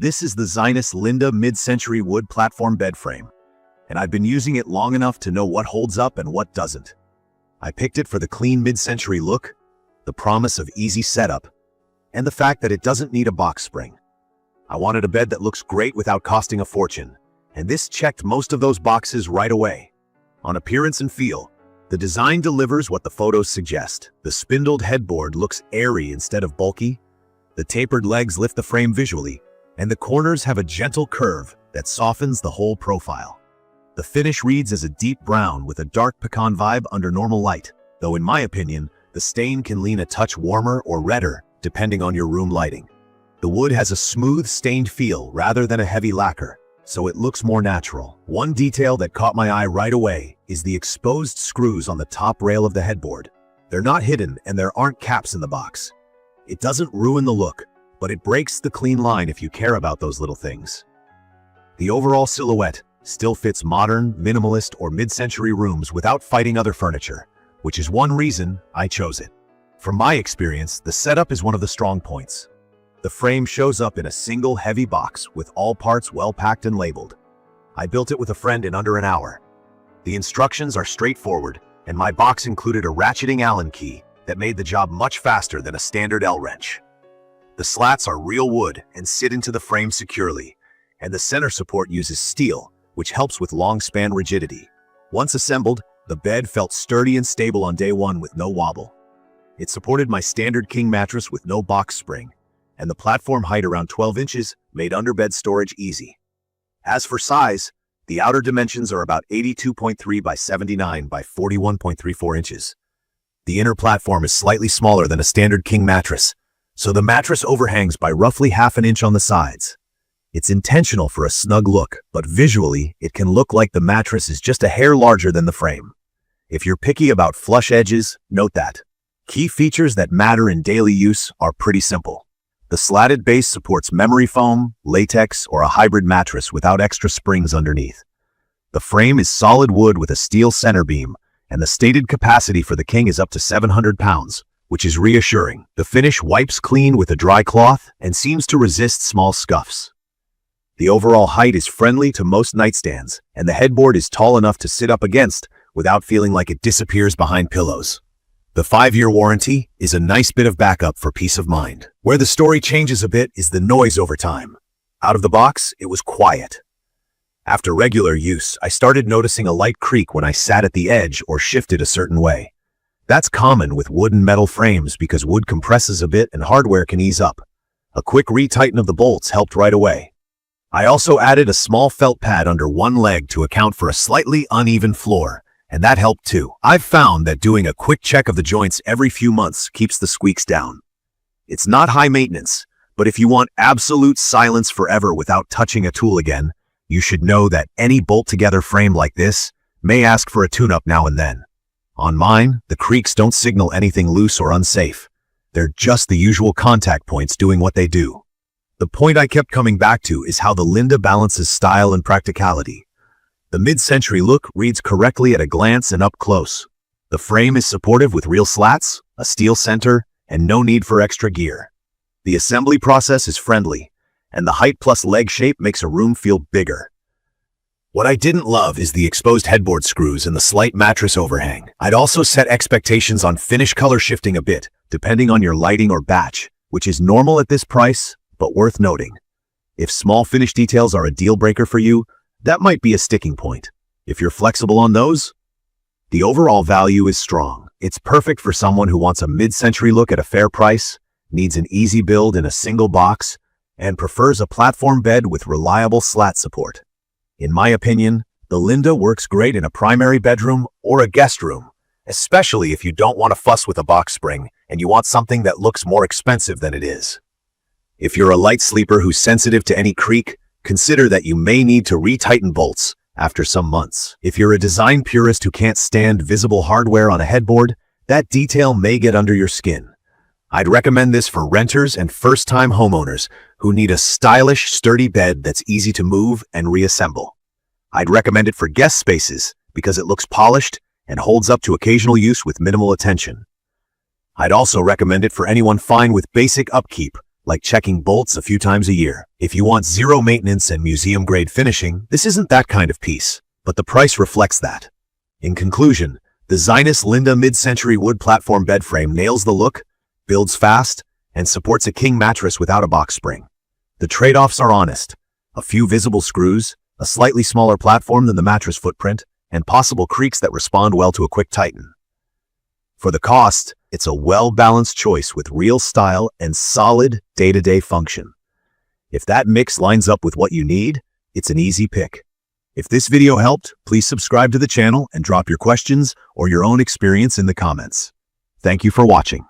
This is the ZINUS Linda mid-century wood platform bed frame, and I've been using it long enough to know what holds up and what doesn't. I picked it for the clean mid-century look, the promise of easy setup, and the fact that it doesn't need a box spring. I wanted a bed that looks great without costing a fortune, and this checked most of those boxes right away. On appearance and feel, the design delivers what the photos suggest. The spindled headboard looks airy instead of bulky, the tapered legs lift the frame visually, and the corners have a gentle curve that softens the whole profile. The finish reads as a deep brown with a dark pecan vibe under normal light, though in my opinion, the stain can lean a touch warmer or redder depending on your room lighting. The wood has a smooth, stained feel rather than a heavy lacquer, so it looks more natural. One detail that caught my eye right away is the exposed screws on the top rail of the headboard. They're not hidden and there aren't caps in the box. It doesn't ruin the look, but it breaks the clean line if you care about those little things. The overall silhouette still fits modern, minimalist, or mid-century rooms without fighting other furniture, which is one reason I chose it. From my experience, the setup is one of the strong points. The frame shows up in a single heavy box with all parts well packed and labeled. I built it with a friend in under an hour. The instructions are straightforward, and my box included a ratcheting Allen key that made the job much faster than a standard L-wrench. The slats are real wood and sit into the frame securely, and the center support uses steel, which helps with long span rigidity. Once assembled, the bed felt sturdy and stable on day one with no wobble. It supported my standard king mattress with no box spring, and the platform height around 12 inches made underbed storage easy. As for size, the outer dimensions are about 82.3 by 79 by 41.34 inches. The inner platform is slightly smaller than a standard king mattress, so the mattress overhangs by roughly half an inch on the sides. It's intentional for a snug look, but visually, it can look like the mattress is just a hair larger than the frame. If you're picky about flush edges, note that. Key features that matter in daily use are pretty simple. The slatted base supports memory foam, latex, or a hybrid mattress without extra springs underneath. The frame is solid wood with a steel center beam, and the stated capacity for the king is up to 700 pounds. Which is reassuring. The finish wipes clean with a dry cloth and seems to resist small scuffs. The overall height is friendly to most nightstands, and the headboard is tall enough to sit up against without feeling like it disappears behind pillows. The 5-year warranty is a nice bit of backup for peace of mind. Where the story changes a bit is the noise over time. Out of the box, it was quiet. After regular use, I started noticing a light creak when I sat at the edge or shifted a certain way. That's common with wood and metal frames because wood compresses a bit and hardware can ease up. A quick retighten of the bolts helped right away. I also added a small felt pad under one leg to account for a slightly uneven floor, and that helped too. I've found that doing a quick check of the joints every few months keeps the squeaks down. It's not high maintenance, but if you want absolute silence forever without touching a tool again, you should know that any bolt-together frame like this may ask for a tune-up now and then. On mine, the creaks don't signal anything loose or unsafe. They're just the usual contact points doing what they do. The point I kept coming back to is how the Linda balances style and practicality. The mid-century look reads correctly at a glance and up close. The frame is supportive with real slats, a steel center, and no need for extra gear. The assembly process is friendly, and the height plus leg shape makes a room feel bigger. What I didn't love is the exposed headboard screws and the slight mattress overhang. I'd also set expectations on finish color shifting a bit, depending on your lighting or batch, which is normal at this price, but worth noting. If small finish details are a deal breaker for you, that might be a sticking point. If you're flexible on those, the overall value is strong. It's perfect for someone who wants a mid-century look at a fair price, needs an easy build in a single box, and prefers a platform bed with reliable slat support. In my opinion, the Linda works great in a primary bedroom or a guest room, especially if you don't want to fuss with a box spring and you want something that looks more expensive than it is. If you're a light sleeper who's sensitive to any creak, consider that you may need to retighten bolts after some months. If you're a design purist who can't stand visible hardware on a headboard, that detail may get under your skin. I'd recommend this for renters and first-time homeowners who need a stylish, sturdy bed that's easy to move and reassemble. I'd recommend it for guest spaces because it looks polished and holds up to occasional use with minimal attention. I'd also recommend it for anyone fine with basic upkeep, like checking bolts a few times a year. If you want zero maintenance and museum-grade finishing, this isn't that kind of piece, but the price reflects that. In conclusion, the ZINUS Linda mid-century wood platform bed frame nails the look, builds fast, and supports a king mattress without a box spring. The trade-offs are honest. A few visible screws, a slightly smaller platform than the mattress footprint, and possible creaks that respond well to a quick tighten. For the cost, it's a well-balanced choice with real style and solid day-to-day function. If that mix lines up with what you need, it's an easy pick. If this video helped, please subscribe to the channel and drop your questions or your own experience in the comments. Thank you for watching.